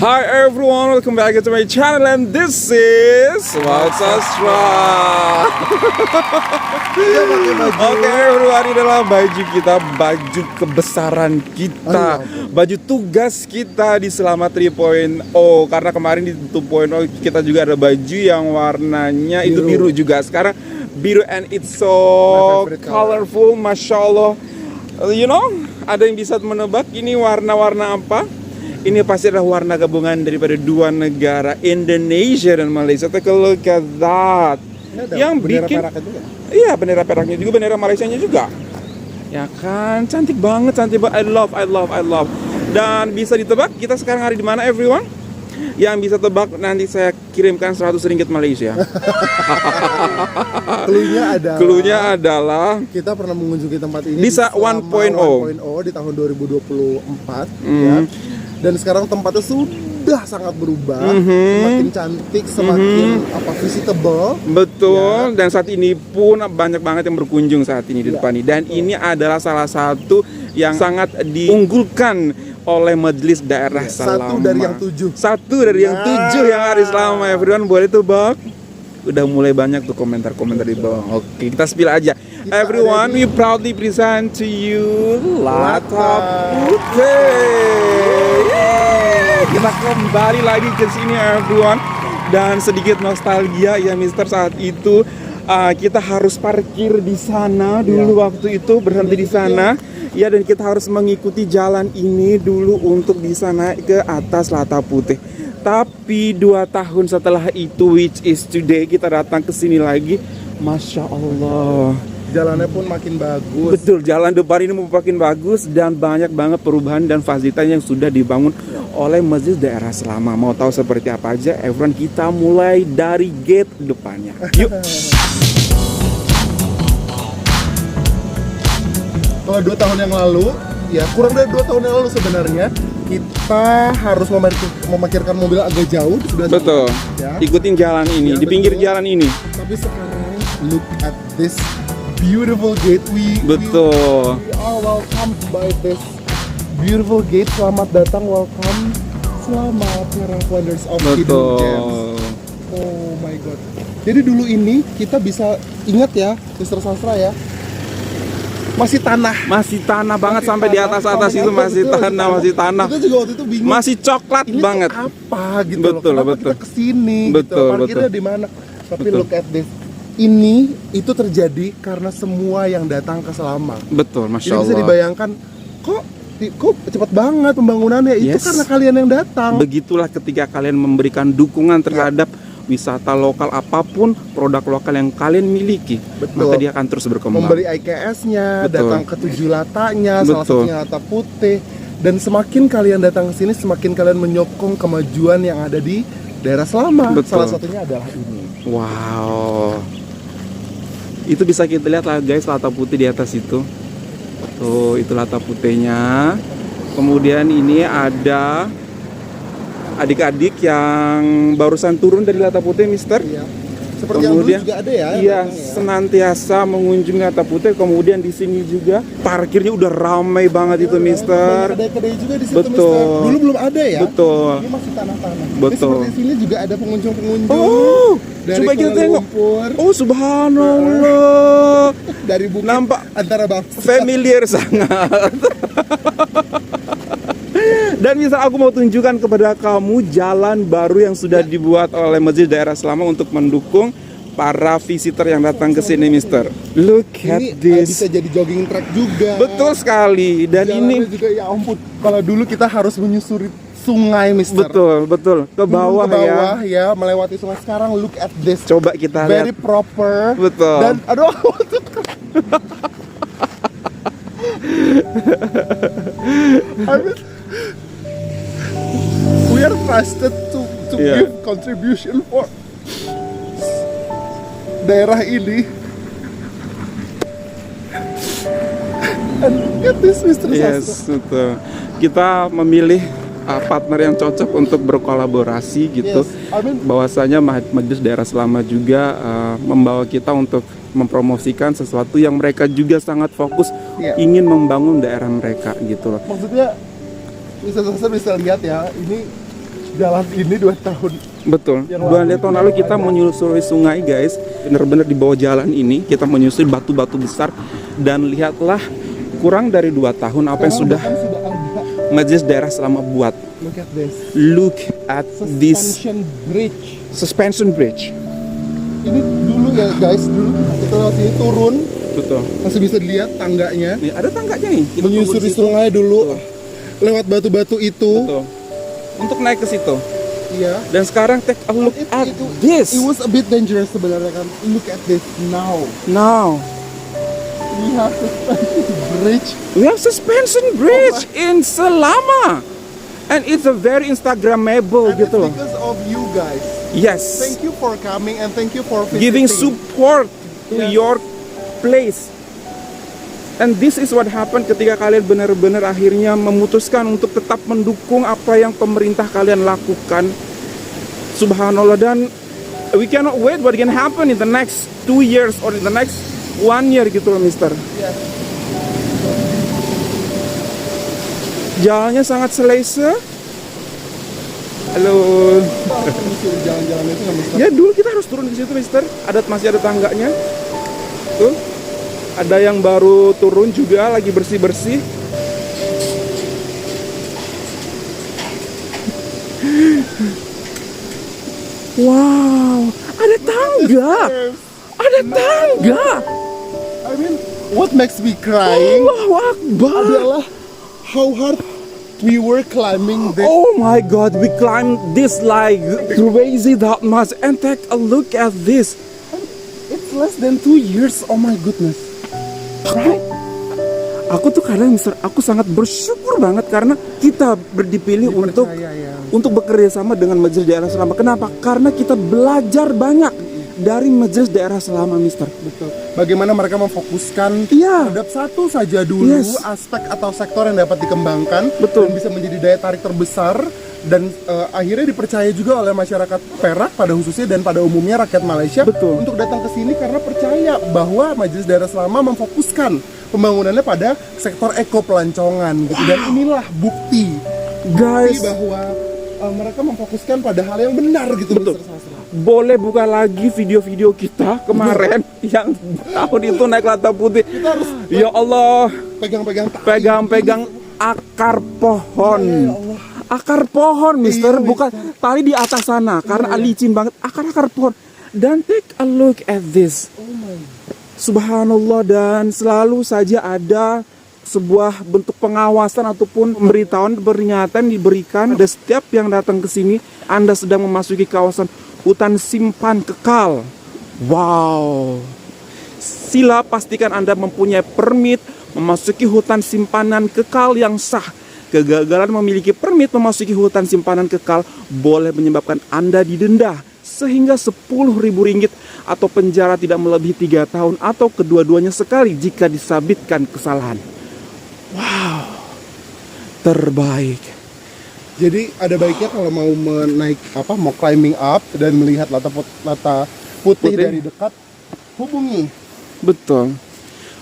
Hi everyone, welcome back to my channel and this is What's Astra. Oke everyone, ini adalah baju kita, baju kebesaran kita, baju tugas kita di Selama 3.0. Karena kemarin di 2.0 kita juga ada baju yang warnanya itu biru juga. Sekarang biru and it's so colorful, Masya Allah. You know, ada yang bisa menebak ini warna-warna apa? Ini pasti adalah warna gabungan daripada dua negara, Indonesia dan Malaysia. Take a look at that. Yang bikin, iya, bendera peraknya juga, bendera Malaysianya juga. Ya kan, cantik banget, cantik banget. I love. Dan bisa ditebak kita sekarang hari di mana, everyone? Yang bisa tebak nanti saya kirimkan 100 ringgit Malaysia. Cluenya adalah kita pernah mengunjungi tempat ini di 1.0 di tahun 2024 ya. Dan sekarang tempatnya sudah sangat berubah, semakin cantik, semakin visitable. Betul, ya. Dan saat ini pun banyak banget yang berkunjung saat ini di depan ini. Dan ini adalah salah satu yang sangat diunggulkan oleh Majelis Daerah Selama. Satu dari yang tujuh yang hari Selama. Everyone boleh tuh Bang. Udah mulai banyak tuh komentar-komentar di bawah. Oke, kita spill aja. Everyone, we proudly present to you Lata Putih. Kita kembali lagi ke sini everyone. Dan sedikit nostalgia ya Mister, saat itu kita harus parkir di sana dulu waktu itu, berhenti di sana. Ya, dan kita harus mengikuti jalan ini dulu untuk bisa naik ke atas Lata Putih. Tapi 2 tahun setelah itu, which is today, kita datang ke sini lagi. Masya Allah, jalannya pun makin bagus. Betul, jalan depan ini makin bagus dan banyak banget perubahan dan fasilitas yang sudah dibangun oleh Majelis Daerah Selama. Mau tahu seperti apa aja, everyone, kita mulai dari gate depannya. Yuk. Kalau 2 tahun yang lalu, ya kurang dari 2 tahun yang lalu sebenarnya, kita harus memarkirkan mobil agak jauh di sebelah. Betul. Ya. Ikutin jalan ini, ya, di pinggir jalan ini. Tapi sekarang look at this beautiful gate. We are welcomed by this beautiful gate. Selamat datang, welcome. Selamat Perak Wonders of Hidden Gems. Oh my god. Jadi dulu ini kita bisa ingat ya, Mr. Sastra ya. Masih tanah banget, sampai di atas itu masih tanah. Kita juga waktu itu bingung. Masih coklat ini banget. Apa gitu betul, loh. Kenapa betul. kita kesini gitu. Parkirnya di mana? Tapi betul. Look at this. Ini itu terjadi karena semua yang datang ke Selama. Betul, Masya Allah. Jadi bisa dibayangkan kok cepat banget pembangunannya. Itu karena kalian yang datang. Begitulah ketika kalian memberikan dukungan terhadap wisata lokal apapun, produk lokal yang kalian miliki. Betul. Maka dia akan terus berkembang. Membeli IKS-nya, datang ke 7 latanya, salah satunya Lata Putih. Dan semakin kalian datang ke sini, semakin kalian menyokong kemajuan yang ada di daerah Selama. Betul. Salah satunya adalah ini. Wow. Itu bisa kita lihat lah guys, Lata Putih di atas itu. Tuh, itu Lata Putihnya. Kemudian ini ada adik-adik yang barusan turun dari Lata Putih, Mister. Iya. Seperti kemudian yang dulu juga ada ya. Iya, senantiasa mengunjungi Lata Putih. Kemudian di sini juga parkirnya udah ramai banget itu, Mister. Ada kedai juga di situ, betul. Mister. Dulu belum ada ya. Betul. Ini masih tanah-tanah. Betul. Di sini juga ada pengunjung-pengunjung. Oh, dari coba kita tengok. Lumpur. Oh, subhanallah. Dari bukit nampak antara bangsa. Familiar sangat. Dan bisa aku mau tunjukkan kepada kamu jalan baru yang sudah dibuat oleh Majelis Daerah Selama untuk mendukung para visitor yang datang ke sini, Mister. Look at this. Bisa jadi jogging track juga. Betul sekali. Dan jalannya ini juga, ya ampun. Kalau dulu kita harus menyusuri sungai, Mister. Betul. Ke bawah ya, melewati sungai. Sekarang look at this. Coba kita lihat. Very proper. Betul. Dan aduh. We are trusted to give contribution for daerah ini. And get this, Mr. Yes, betul. Kita memilih partner yang cocok untuk berkolaborasi gitu. Bahwasanya Majelis Daerah Selama juga membawa kita untuk mempromosikan sesuatu yang mereka juga sangat fokus ingin membangun daerah mereka gitu loh. Maksudnya bisa lihat ya, ini jalan ini 2 tahun. Betul. Yang 2 tahun lalu kita ada. menyusuri sungai, guys. Benar-benar di bawah jalan ini kita menyusuri batu-batu besar, dan lihatlah kurang dari 2 tahun apa yang sudah Sekarang sudah ada. Majelis Daerah Selama buat. Look at this. Look at this Suspension bridge. suspension bridge. Ini dulu ya guys, dulu kita lewat sini turun, Betul. masih bisa dilihat tangganya. Nih, ada tangganya nih. Kita Menyusuri tunggu di situ. sungai dulu, Betul. lewat batu-batu itu. Betul. Untuk naik ke situ. Iya. Dan sekarang take a look at It this. was a bit dangerous sebenarnya kan. Look at this now. Now We have suspension bridge. we have suspension bridge in Selama, and it's a very Instagrammable And it's gitu loh. because of you guys. Yes. Thank you for coming and thank you for visiting. Giving support to Yeah. your place. And this is what happened ketika kalian benar-benar akhirnya memutuskan untuk tetap mendukung apa yang pemerintah kalian lakukan. Subhanallah, dan we cannot wait what can happen in the next 2 years or in the next 1 year gitu loh, Mister. Yes. Jalannya sangat selesa. Halo. Menyusuri jalan-jalan itu nggak bisa. Ya dulu kita harus turun ke situ, Mister. Masih ada tangganya. Tuh. Ada yang baru turun juga lagi bersih-bersih. Wow, ada tangga. Ada tangga. I mean, what makes me crying Allahu Akbar. adalah how hard we were climbing this. Oh my God, we climbed this like crazy that much, and take a look at this. It's less than 2 years. Oh my goodness. Right? Aku tuh kadang, Mister, aku sangat bersyukur banget karena kita dipilih Dipercaya, ya. untuk bekerja sama dengan Majelis Daerah Selama. Kenapa? Karena kita belajar banyak dari Majelis Daerah Selama, Mister. Betul. Bagaimana mereka memfokuskan Iya. terhadap satu saja dulu Yes. aspek atau sektor yang dapat dikembangkan. Betul. Dan bisa menjadi daya tarik terbesar dan akhirnya dipercaya juga oleh masyarakat Perak pada khususnya dan pada umumnya rakyat Malaysia. Betul. Untuk datang ke sini karena percaya bahwa Majelis Daerah Selama memfokuskan pembangunannya pada sektor eko pelancongan gitu. Dan inilah bukti Guys, bahwa mereka memfokuskan pada hal yang benar gitu. Betul. Mr. Sastra. boleh buka lagi video-video kita kemarin yang tahun itu naik lata putih. Ya Allah, Pegang-pegang tali. pegang-pegang akar pohon. Ya Allah. Akar pohon, Mister, Iya, bukan tali di atas sana karena licin banget. Akar-akar pohon. Dan take a look at this. Oh my. Subhanallah, dan selalu saja ada sebuah bentuk pengawasan ataupun pemberitahuan, peringatan diberikan pada setiap yang datang ke sini. Anda sedang memasuki kawasan hutan simpan kekal. Wow. Sila pastikan Anda mempunyai permit memasuki hutan simpanan kekal yang sah. Kegagalan memiliki permit memasuki hutan simpanan kekal boleh menyebabkan Anda didenda sehingga Rp10.000 atau penjara tidak melebihi 3 tahun atau kedua-duanya sekali jika disabitkan kesalahan. Wow, terbaik. Jadi ada baiknya kalau mau mau climbing up dan melihat lata putih dari dekat, hubungi. Betul.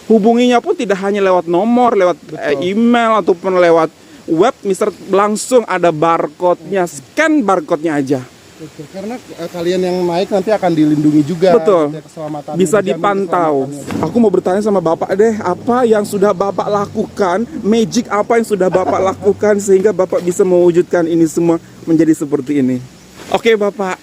Hubunginya pun tidak hanya lewat nomor, lewat email ataupun lewat web, Mister, langsung ada barcode-nya, scan barcode-nya aja. Betul. Karena kalian yang naik nanti akan dilindungi juga. Betul. Keselamatannya, Bisa dijamin dipantau. keselamatannya. Aku mau bertanya sama Bapak deh, apa yang sudah Bapak lakukan, magic apa yang sudah Bapak lakukan sehingga Bapak bisa mewujudkan ini semua menjadi seperti ini. Oke Bapak,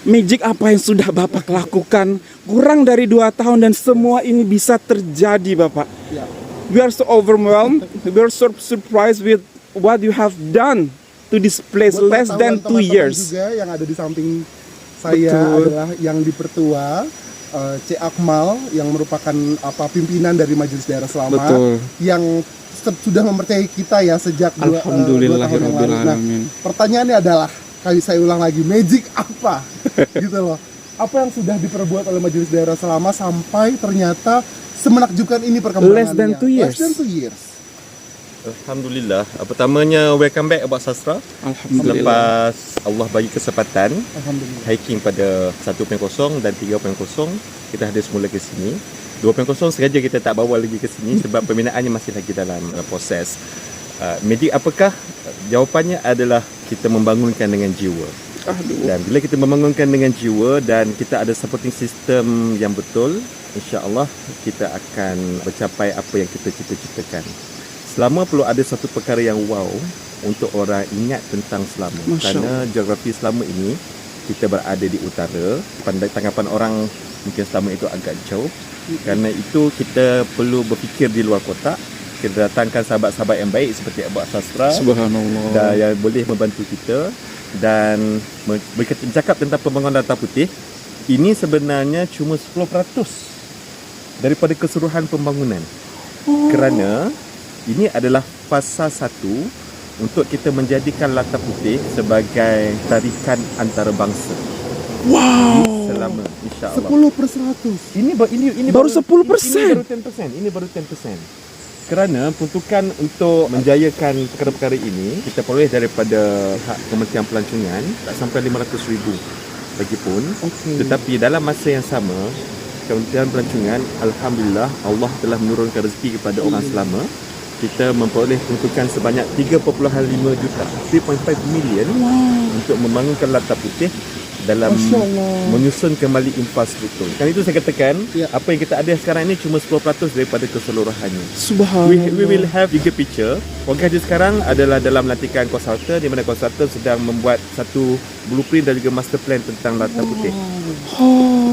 magic apa yang sudah Bapak lakukan kurang dari 2 tahun dan semua ini bisa terjadi, Bapak. Ya. We are so overwhelmed, we are so surprised with what you have done to this place Buat less than pengetahuan 2 teman-teman years. juga yang ada di samping saya Betul. adalah yang di Pertua, C. Akmal yang merupakan pimpinan dari Majelis Daerah Selama. Betul. Yang sudah mempercayai kita ya sejak 2 tahun yang lalu. Alhamdulillahirrahmanirrahim. Pertanyaannya adalah, kali saya ulang lagi, magic apa? Gitu loh. Apa yang sudah diperbuat oleh Majelis Daerah Selama sampai ternyata semenakjubkan ini perkembangannya? Less than 2 years. Less than 2 years. Alhamdulillah. Pertamanya welcome back Abang Sastra. Alhamdulillah. Selepas Allah bagi kesempatan Alhamdulillah. hiking pada 1.0 dan 3.0, kita hadir semula ke sini. 2.0 sengaja kita tak bawa lagi ke sini sebab pembinaannya masih lagi dalam proses. Magic apakah? Jawapannya adalah kita membangunkan dengan jiwa. Dan bila kita membangunkan dengan jiwa dan kita ada supporting system yang betul, insya-Allah kita akan mencapai apa yang kita cita-citakan. Selama perlu ada satu perkara yang wow untuk orang ingat tentang Selama. Kerana geografi Selama ini kita berada di utara. Tanggapan orang mungkin Selama itu agak jauh. Kerana itu kita perlu berfikir di luar kotak. Kita datangkan sahabat-sahabat yang baik seperti Abang Sastra. Subhanallah. Dan yang boleh membantu kita. Dan bercakap tentang pembangunan Lantau Putih, ini sebenarnya cuma 10% daripada keseluruhan pembangunan. Kerana ini adalah fasa 1 untuk kita menjadikan Lantau Putih sebagai tarikan antarabangsa. Wow. Selama insya-Allah 10%. ini Baru 10%. Ini baru 10%. Kerana peruntukan untuk menjayakan perkara-perkara ini kita peroleh daripada hak Kementerian Pelancongan tak sampai 500,000 lagipun. Tetapi dalam masa yang sama Kementerian Pelancongan, alhamdulillah Allah telah menurunkan rezeki kepada orang Selama. Kita memperoleh peruntukan sebanyak 3.5 juta, 3.5 million untuk membangunkan Lantau Putih dalam menyusun kembali infrastruktur. Kan itu saya katakan, apa yang kita ada sekarang ini cuma 10% daripada keseluruhannya. Subhanallah. We will have bigger picture. Program kita sekarang adalah dalam latihan konsultan, di mana konsultan sedang membuat satu blueprint dan juga master plan tentang Lantau Putih.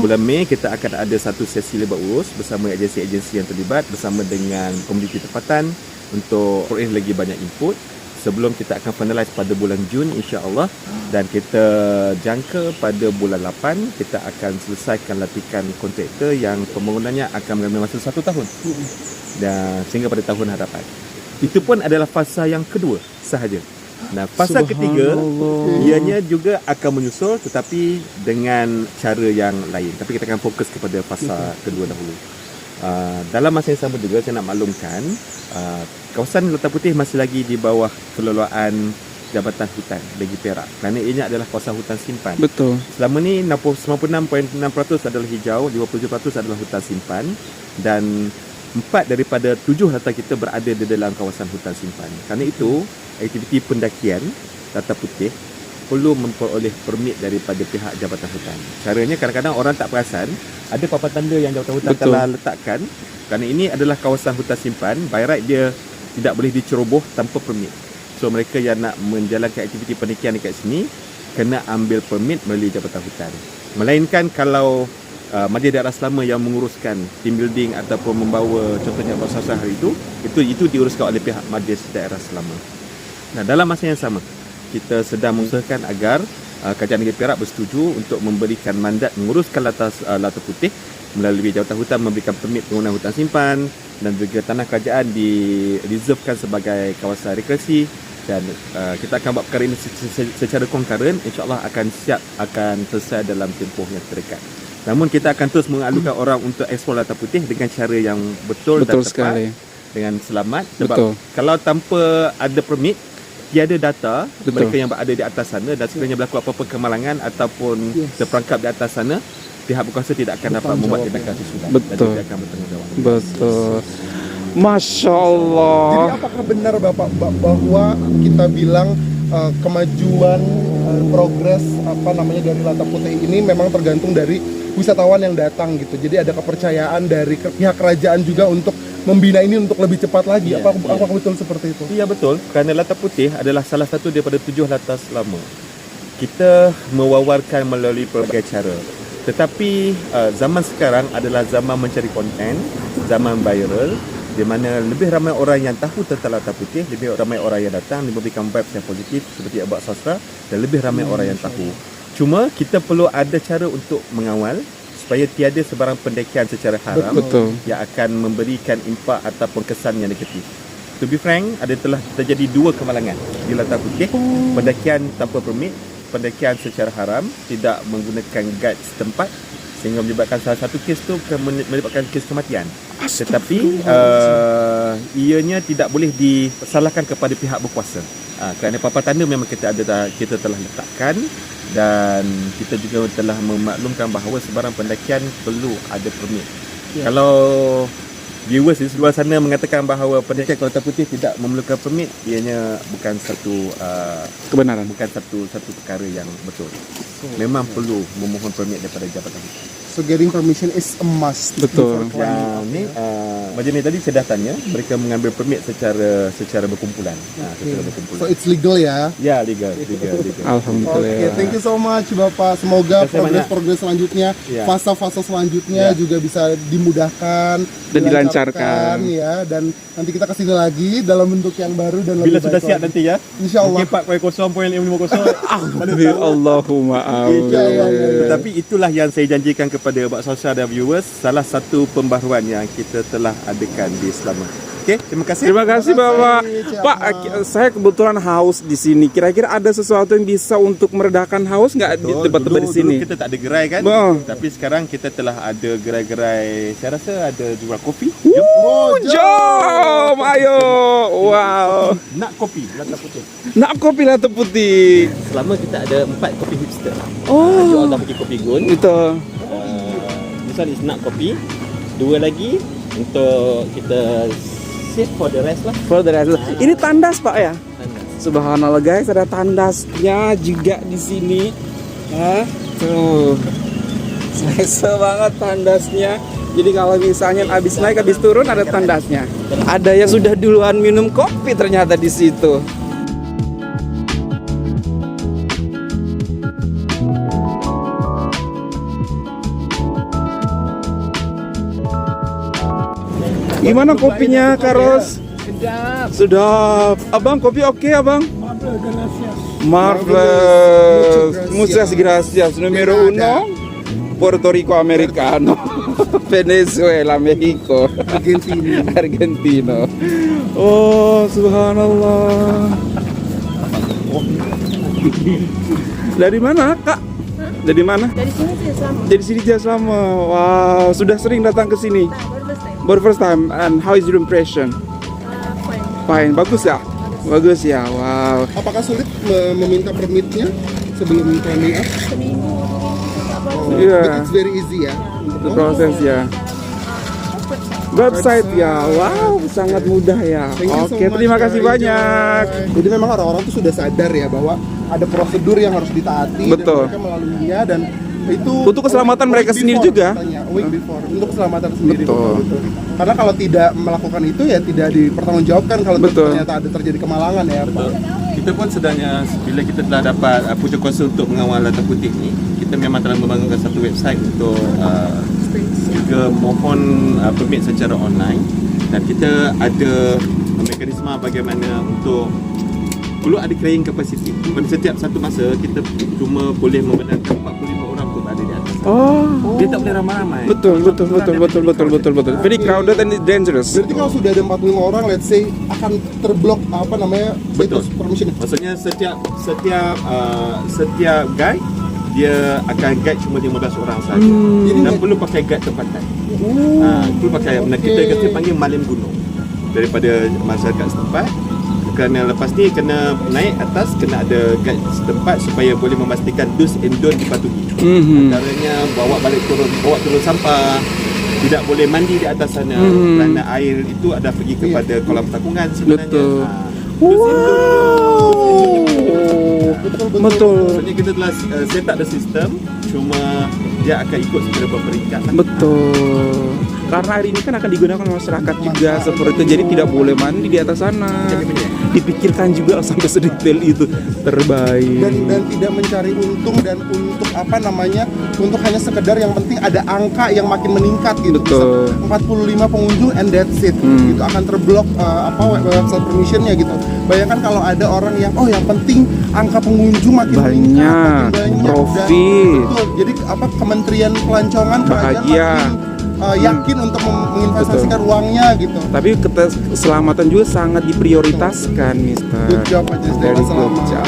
Bulan Mei kita akan ada satu sesi lebat urus bersama agensi-agensi yang terlibat bersama dengan komuniti tempatan untuk peroleh lagi banyak input. Sebelum kita akan finalize pada bulan Jun insya-Allah, dan kita jangka pada bulan 8 kita akan selesaikan latihan kontraktor yang pembangunannya akan mengambil masa 1 tahun. Dan sehingga pada tahun hadapan. Itu pun adalah fasa yang kedua sahaja. Nah, fasa ketiga ianya juga akan menyusul tetapi dengan cara yang lain. Tapi kita akan fokus kepada fasa kedua dahulu. Dalam masa yang sama juga saya nak maklumkan kawasan Lantau Putih masih lagi di bawah kelolaan Jabatan Hutan Negeri Perak kerana ini adalah kawasan hutan simpan. Betul. Selama ni 96.6% adalah hijau, 57% adalah hutan simpan dan 4 daripada 7 latar kita berada di dalam kawasan hutan simpan. Kerana itu aktiviti pendakian Lantau Putih perlu memperoleh permit daripada pihak Jabatan Hutan. Caranya kadang-kadang orang tak perasan ada papan tanda yang Jabatan Hutan telah letakkan kerana ini adalah kawasan hutan simpan, by right dia tidak boleh diceroboh tanpa permit. So mereka yang nak menjalankan aktiviti pendakian dekat sini kena ambil permit melalui Jabatan Hutan. Melainkan kalau Madya Daerah Selama yang menguruskan team building ataupun membawa contohnya Basasah hari itu diuruskan oleh pihak Madya Daerah Selama. Nah, dalam masa yang sama kita sedang mengusahakan agar Kerajaan Negeri Perak bersetuju untuk memberikan mandat menguruskan Lantau Putih melalui Jabatan Hutan memberikan permit penggunaan hutan simpan dan juga tanah kerajaan direservekan sebagai kawasan rekreasi dan kita akan buat perkara ini secara concurrent, insya-Allah akan selesai dalam tempoh yang terdekat. Namun kita akan terus mengalukan orang untuk eksplor Lantau Putih dengan cara yang betul dan tepat sekali. Dengan selamat sebab kalau tanpa ada permit tiada data mereka yang berada di atas sana dan sekiranya berlaku apa-apa kemalangan ataupun terperangkap di atas sana, pihak berkuasa tidak akan dapat membuat tindakan susulan dan tidak akan bertanggungjawab. Betul. Masya Allah. Jadi apakah benar Bapak bahwa kita bilang kemajuan progres dari Lantau Putih ini memang tergantung dari wisatawan yang datang gitu. Jadi ada kepercayaan dari pihak kerajaan juga untuk membina ini untuk lebih cepat lagi. Apakah betul seperti itu? Iya betul, kerana Lantau Putih adalah salah satu daripada 7 latar Selama. Kita mewawarkan melalui pelbagai cara. Tetapi zaman sekarang adalah zaman mencari konten, zaman viral, di mana lebih ramai orang yang tahu tentang Lantau Putih, lebih ramai orang yang datang, memberikan vibes yang positif seperti Abang Sastra dan lebih ramai orang yang tahu. Cuma kita perlu ada cara untuk mengawal supaya tiada sebarang pendakian secara haram yang akan memberikan impak ataupun kesan yang negatif. To be frank, telah terjadi 2 kemalangan di Lantau Putih, pendakian tanpa permit, pendakian secara haram, tidak menggunakan guide setempat sehingga menyebabkan salah satu kes tu menyebabkan kes kematian. Tetapi ianya tidak boleh disalahkan kepada pihak berkuasa. Kerana papan tanda memang kita telah letakkan dan kita juga telah memaklumkan bahawa sebarang pendakian perlu ada permit. Kalau viewers di luar sana mengatakan bahawa pendekat Kelautan Putih tidak memerlukan permit, ianya bukan satu Kebenaran. bukan satu perkara yang betul. Memang perlu memohon permit daripada jabatan hutan. So getting permission is a must. Betul. before Yang climbing ni up, macam ni tadi saya dah tanya, mereka mengambil permit secara berkumpulan. Secara So berkumpulan. it's legal ya. Ya, legal. Alhamdulillah. Oke, thank you so much Bapak. Semoga Terima kasih progres selanjutnya, Ya. fase-fase selanjutnya Ya. juga bisa dimudahkan Dan dilancarkan. ya. Dan nanti kita kesini lagi dalam bentuk yang baru dan Bila lebih sudah baik siap lagi. nanti ya. Insyaallah. Mungkin 4.0.50. Allahumma amin. Tetapi itulah yang saya janjikan kepada Pak Sosha dan viewers, salah satu pembaharuan yang kita telah adakan di Selama. Okey, terima kasih. Terima kasih Bapak. Cik Pak, Ahmad. saya kebetulan haus di sini. Kira-kira ada sesuatu yang bisa untuk meredakan haus nggak di tempat-tempat di sini? Dulu kita tak ada gerai kan? Betul. Tapi sekarang kita telah ada gerai-gerai, saya rasa ada jual kopi. Oh, Jom, ayo. Wow. Nak kopi, Kelautan Putih. Nak kopi Latte Putih. Selama kita ada 4 kopi hipster. Oh. Jual dah pergi kopi gun. Itu. This one is nak kopi. 2 lagi untuk kita save for the rest lah. For the rest. Ini tandas Pak ya? Tandas. Subhanallah guys, ada tandasnya juga di sini. Hah? Tuh. Selesa banget tandasnya. Jadi kalau misalnya habis naik habis turun ada tandasnya. Ada yang sudah duluan minum kopi ternyata di situ. Gimana kopinya, Karos? Sedap. Abang, kopi oke, Abang? Marvelous. Muchas gracias. Numero 1, Puerto Rico Americano. Venezuela, Mexico. Argentina. Oh, subhanallah. Dari mana, Kak? Dari mana? Dari sini sih selama. Dari sini aja selama. Wow, sudah sering datang ke sini. Nah, baru first time. Baru first time. And how is your impression? Fine. Fine, bagus ya? Bagus ya, wow. Apakah sulit meminta permitnya sebelum climbing up? Seminggu, 2 minggu tak baru. Iya. But it's very easy ya. The process ya. Website ya, wow, sangat mudah ya. Thank you so Oke, much, terima kasih Kak banyak. Joy. Jadi memang orang-orang tuh sudah sadar ya bahwa ada prosedur yang harus ditaati. Betul. Dan mereka melaluinya dan itu Untuk keselamatan mereka sendiri juga. Katanya, a week before, untuk keselamatan sendiri. Betul. Karena kalau tidak melakukan itu ya tidak dipertanggungjawabkan kalau Betul. ternyata ada terjadi kemalangan ya. Pak. Kita pun sedangnya bila kita telah dapat punca kuasa untuk mengawal Kelautan Putih ni, kita memang telah membangunkan satu website untuk juga mohon permit secara online, dan kita ada mekanisme bagaimana untuk perlu ada carrying capacity. Pada setiap satu masa kita cuma boleh membenarkan 45 orang untuk berada di atas. Oh, Dia tak boleh ramai-ramai. betul. Very crowded and dangerous. Berarti kalau sudah ada 45 orang, let's say akan terblok apa namanya Betul. situs permission. Maksudnya setiap guide dia akan guide cuma 15 orang saja. Dan perlu pakai guide tempatan. Perlu pakai kita panggil malim gunung daripada masyarakat setempat. Kerana lepas ni kena naik atas, kena ada guide setempat supaya boleh memastikan do's and don't dipatuhi. Antaranya bawa turun sampah, tidak boleh mandi di atas sana kerana air itu ada pergi kepada kolam takungan sebenarnya. Betul. Do's and don't. Betul. Maksudnya kita telah set up the system, cuma dia akan ikut secara berperingkat. Betul. Karena air ini kan akan digunakan oleh masyarakat juga seperti itu, jadi tidak boleh mandi di atas sana. Dipikirkan juga sampai sedetail itu, terbaik. Dan tidak mencari untung dan untuk apa namanya untuk hanya sekedar yang penting ada angka yang makin meningkat gitu. Betul. Bisa 45 pengunjung and that's it. Gitu akan terblok website permissionnya gitu. Bayangkan kalau ada orang yang yang penting angka pengunjung makin meningkat, makin banyak profit. Betul. Jadi Kementerian Pelancongan kerajaan Bahagia. makin yakin untuk menginvestasikan uangnya gitu. Tapi keselamatan juga sangat diprioritaskan, Mister. Good job aja, Very good selamat. job.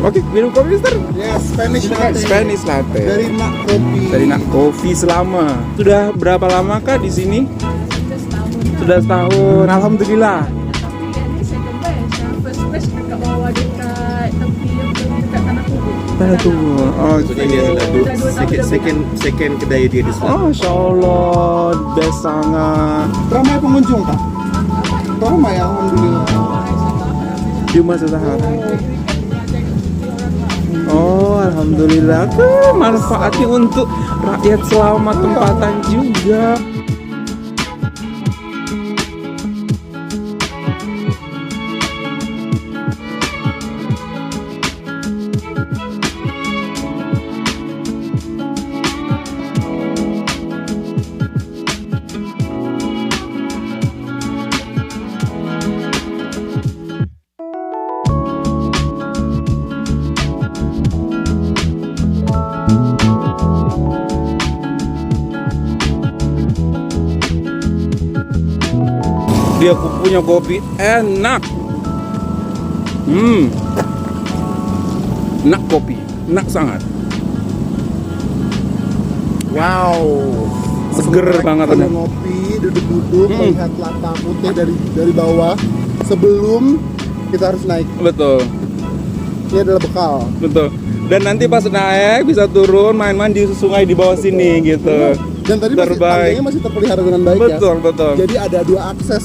Oke, minum kopi, Mister. Yes, Spanish latte. Spanish latte. Dari Nak Kopi. Dari Nak Kopi Selama. Sudah berapa lama kah di sini? Sudah setahun. Sudah setahun. Alhamdulillah. Tapi yang ni second best. Yang first best dekat bawah, dekat tepi, dekat tanah kubur. Mana tuh? Oh, Maksudnya dia adalah second kedai dia di Selatan. oh, Masya Allah, best sangat. Ramai pengunjung Kak? Ramai alhamdulillah. Cuma sehari. Oh, alhamdulillah. Tuh, manfaatnya untuk rakyat selama tempatan juga. Dia punya kopi enak. Enak kopi, enak sangat. Wow. Seger banget Sambil ada. ngopi, duduk-duduk, melihat Lata Putih dari bawah sebelum kita harus naik. Betul, Ini adalah bekal. betul. Dan nanti pas naik bisa turun main-main di sungai di bawah sini gitu. Dan tadi masih, Terbaik. tangganya masih terpelihara dengan baik Betul, ya. betul. Jadi ada 2 akses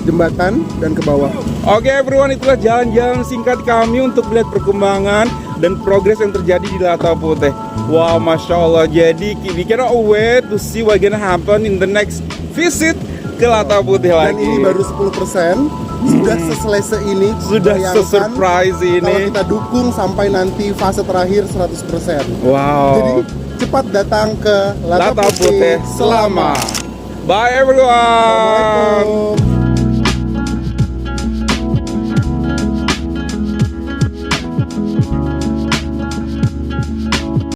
jembatan dan ke bawah. Oke everyone, itulah jalan-jalan singkat kami untuk melihat perkembangan dan progres yang terjadi di Lata Putih. Wow, Masya Allah. Jadi we cannot wait to see what gonna happen in the next visit ke Lata Putih Dan lagi. ini baru 10%. Sudah seselesa ini. Sudah Bayangkan se-surprise kalau ini. kita dukung sampai nanti fase terakhir 100%. Wow. Jadi cepat datang ke Lata Lata Putih Putih. selama. Bye everyone. Assalamualaikum.